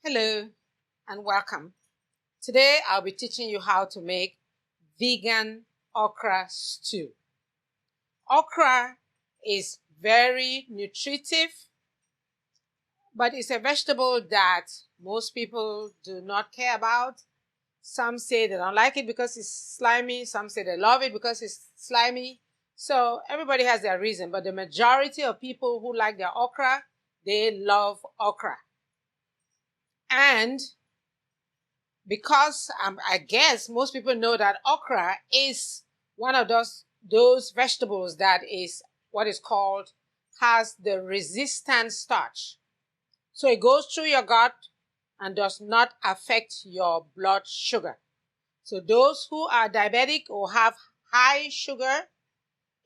Hello and welcome. Today I'll be teaching you how to make vegan okra stew. Okra is very nutritive, but it's a vegetable that most people do not care about. Some say they don't like it because it's slimy. Some say they love it because it's slimy. So everybody has their reason, but the majority of people who like their okra, they love okra. And because I guess most people know that okra is one of those vegetables that is what is called has the resistant starch. So it goes through your gut and does not affect your blood sugar. So those who are diabetic or have high sugar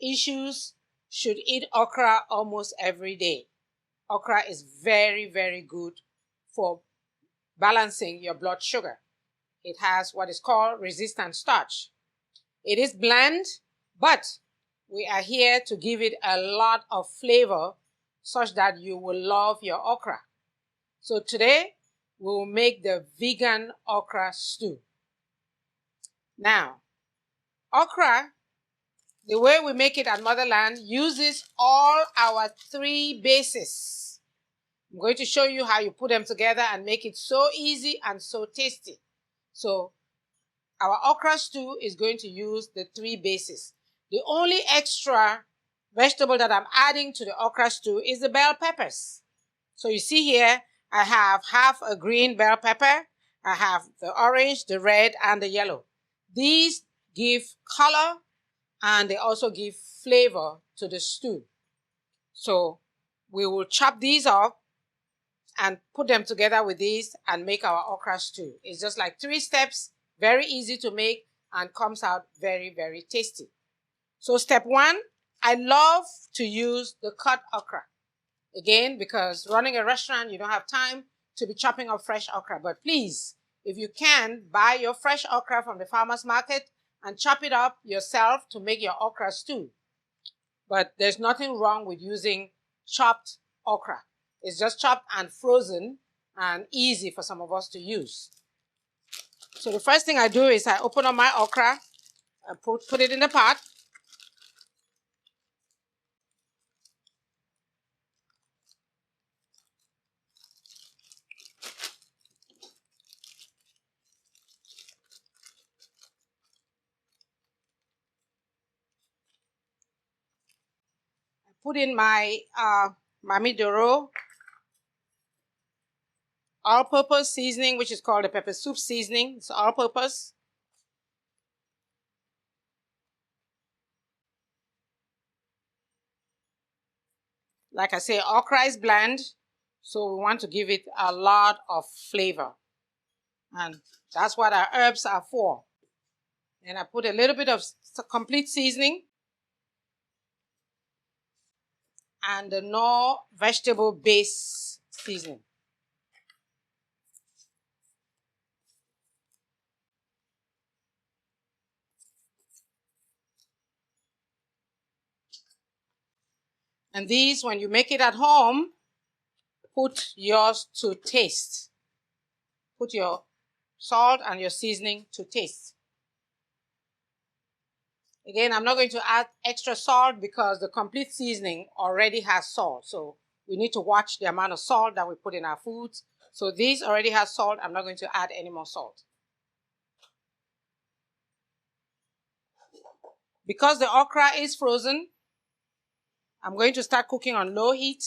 issues should eat okra almost every day. Okra is very, very good for balancing your blood sugar. It has what is called resistant starch. It is bland, but we are here to give it a lot of flavor such that you will love your okra. So today, we will make the vegan okra stew. Now, okra, the way we make it at Motherland, uses all our three bases. I'm going to show you how you put them together and make it so easy and so tasty. So our okra stew is going to use the three bases. The only extra vegetable that I'm adding to the okra stew is the bell peppers. So you see here, I have half a green bell pepper. I have the orange, the red, and the yellow. These give color and they also give flavor to the stew. So we will chop these up and put them together with these and make our okra stew. It's just like 3 steps, very easy to make and comes out very, very tasty. So step 1, I love to use the cut okra. Again, because running a restaurant, you don't have time to be chopping up fresh okra. But please, if you can, buy your fresh okra from the farmer's market and chop it up yourself to make your okra stew. But there's nothing wrong with using chopped okra. It's just chopped and frozen and easy for some of us to use. So the first thing I do is I open up my okra and put it in the pot. I put in my Mami Doro all-purpose seasoning, which is called the pepper soup seasoning. It's all-purpose. Like I say, okra is bland, so we want to give it a lot of flavor. And that's what our herbs are for. And I put a little bit of complete seasoning and the Knorr vegetable base seasoning. And these, when you make it at home, put yours to taste. Put your salt and your seasoning to taste. Again, I'm not going to add extra salt because the complete seasoning already has salt. So we need to watch the amount of salt that we put in our foods. So these already has salt. I'm not going to add any more salt. Because the okra is frozen, I'm going to start cooking on low heat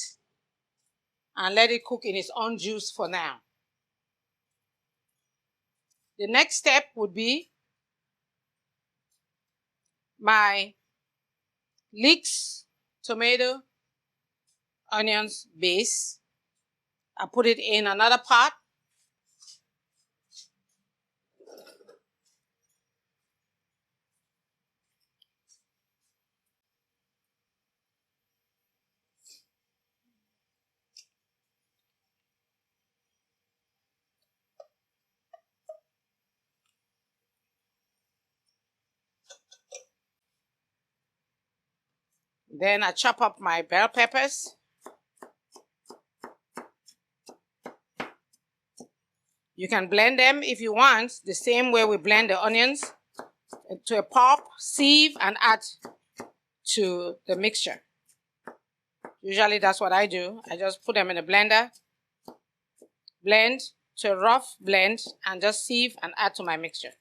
and let it cook in its own juice for now. The next step would be my leeks, tomato, onions base. I put it in another pot. Then I chop up my bell peppers. You can blend them if you want, the same way we blend the onions, to a pulp, sieve, and add to the mixture. Usually that's what I do. I just put them in a blender, blend to a rough blend, and just sieve and add to my mixture.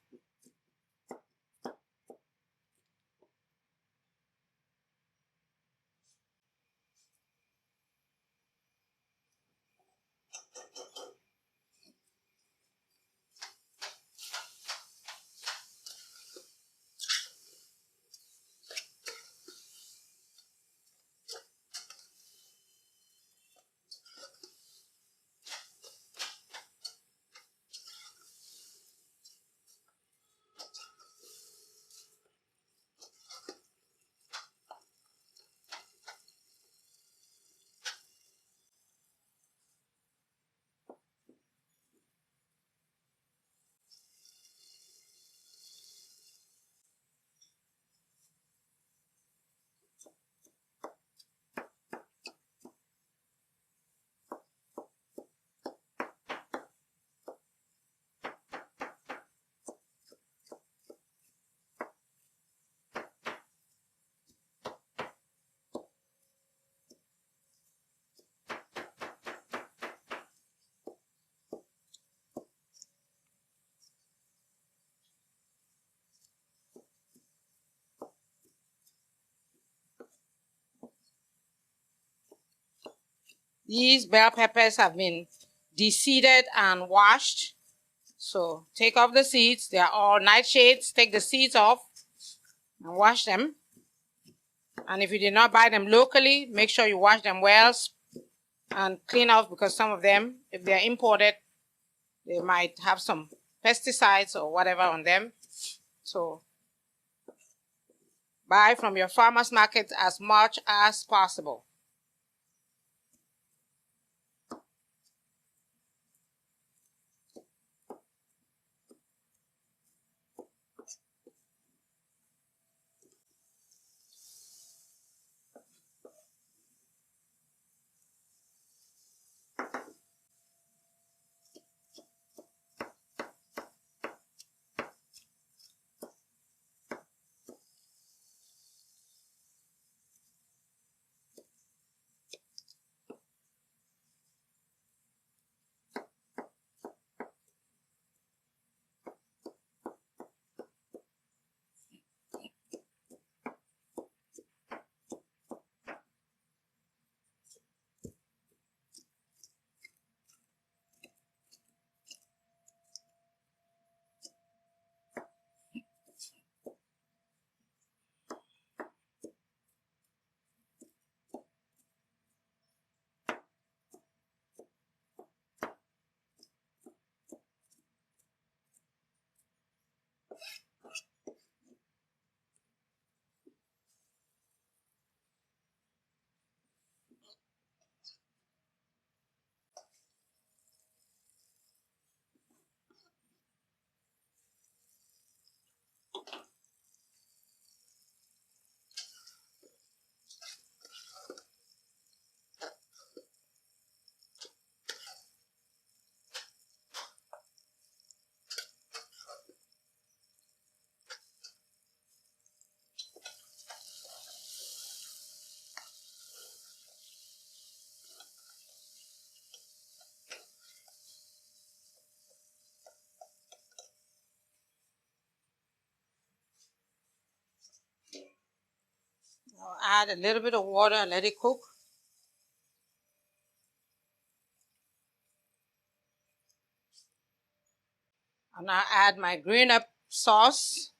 These bell peppers have been de-seeded and washed. So take off the seeds. They are all nightshades. Take the seeds off and wash them. And if you did not buy them locally, make sure you wash them well and clean off, because some of them, if they are imported, they might have some pesticides or whatever on them. So buy from your farmer's market as much as possible. I'll add a little bit of water and let it cook. And I'll add my green up sauce.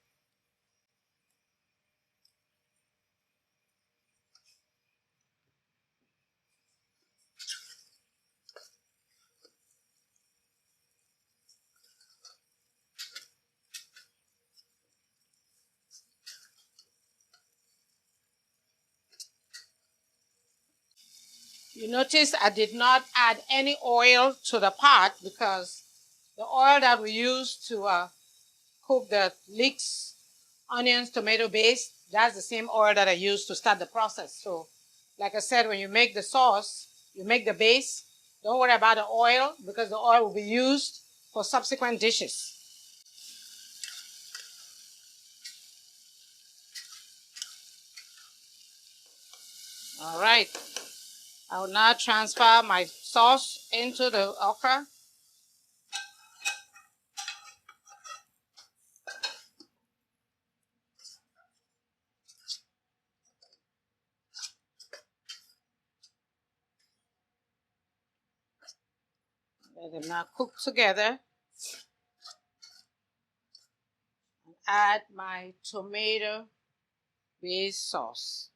You notice I did not add any oil to the pot, because the oil that we use to cook the leeks, onions, tomato base, that's the same oil that I use to start the process. So like I said, when you make the sauce, you make the base, don't worry about the oil, because the oil will be used for subsequent dishes. All right. I will now transfer my sauce into the okra. Let them now cook together. And add my tomato-based sauce.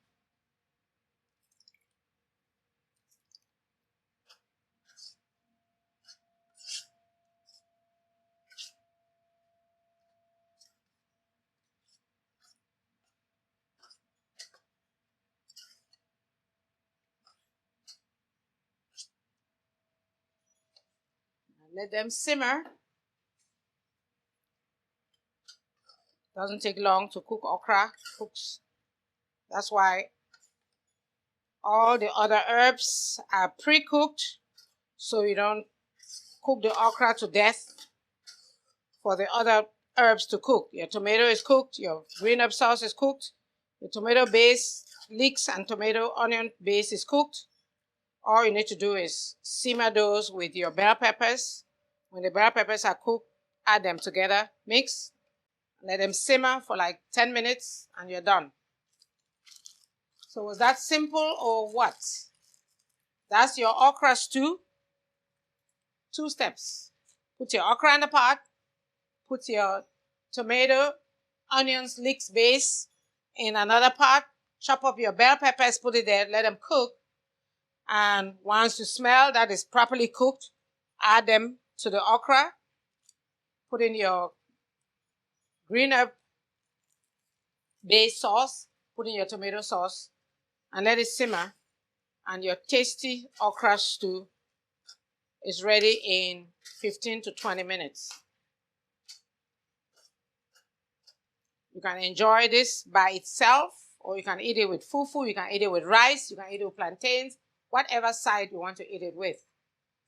Let them simmer. Doesn't take long to cook okra. Cooks. That's why all the other herbs are pre-cooked, so you don't cook the okra to death for the other herbs to cook. Your tomato is cooked, your green herb sauce is cooked, the tomato base, leeks and tomato onion base is cooked. All you need to do is simmer those with your bell peppers. When the bell peppers are cooked, add them together, mix, let them simmer for like 10 minutes and you're done. So was that simple or what? That's your okra stew. 2 steps. Put your okra in the pot. Put your tomato, onions, leeks base in another pot. Chop up your bell peppers, put it there, let them cook. And once you smell that is properly cooked, add them to the okra. Put in your green herb base sauce. Put in your tomato sauce and let it simmer. And your tasty okra stew is ready in 15 to 20 minutes. You can enjoy this by itself, or you can eat it with fufu, you can eat it with rice, you can eat it with plantains, whatever side you want to eat it with.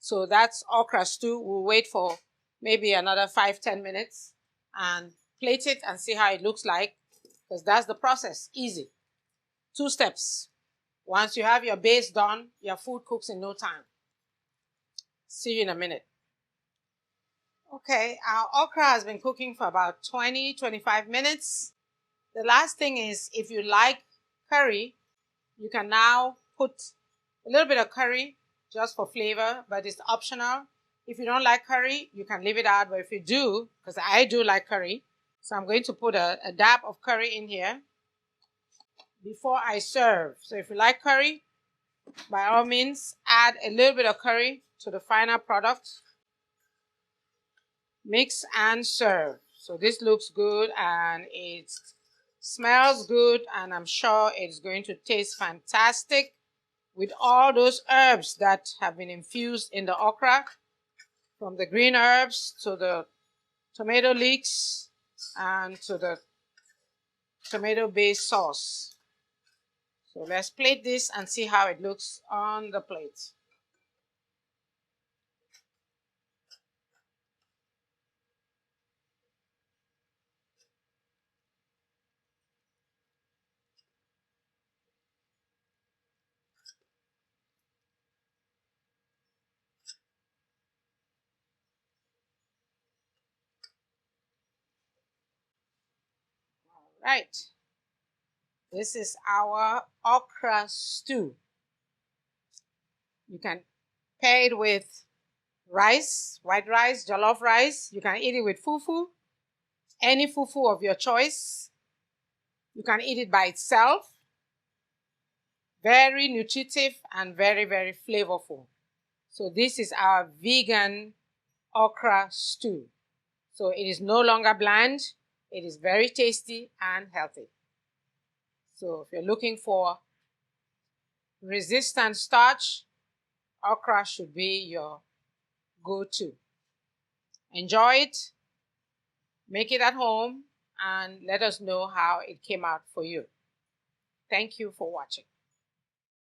So that's okra stew. We'll wait for maybe another 5-10 minutes and plate it and see how it looks like, because that's the process. Easy. 2 steps. Once you have your base done, your food cooks in no time. See you in a minute. Okay, our okra has been cooking for about 20-25 minutes. The last thing is, if you like curry, you can now put a little bit of curry just for flavor, but it's optional. If you don't like curry, you can leave it out, but if you do, because I do like curry, so I'm going to put a dab of curry in here before I serve. So if you like curry, by all means, add a little bit of curry to the final product. Mix and serve. So this looks good and it smells good, and I'm sure it's going to taste fantastic with all those herbs that have been infused in the okra, from the green herbs to the tomato leeks and to the tomato-based sauce. So let's plate this and see how it looks on the plate. All right. This is our okra stew. You can pair it with rice, white rice, jollof rice. You can eat it with fufu, any fufu of your choice. You can eat it by itself. Very nutritive and very, very flavorful. So this is our vegan okra stew. So it is no longer bland. It is very tasty and healthy. So if you're looking for resistant starch, okra should be your go-to. Enjoy it, make it at home, and let us know how it came out for you. Thank you for watching.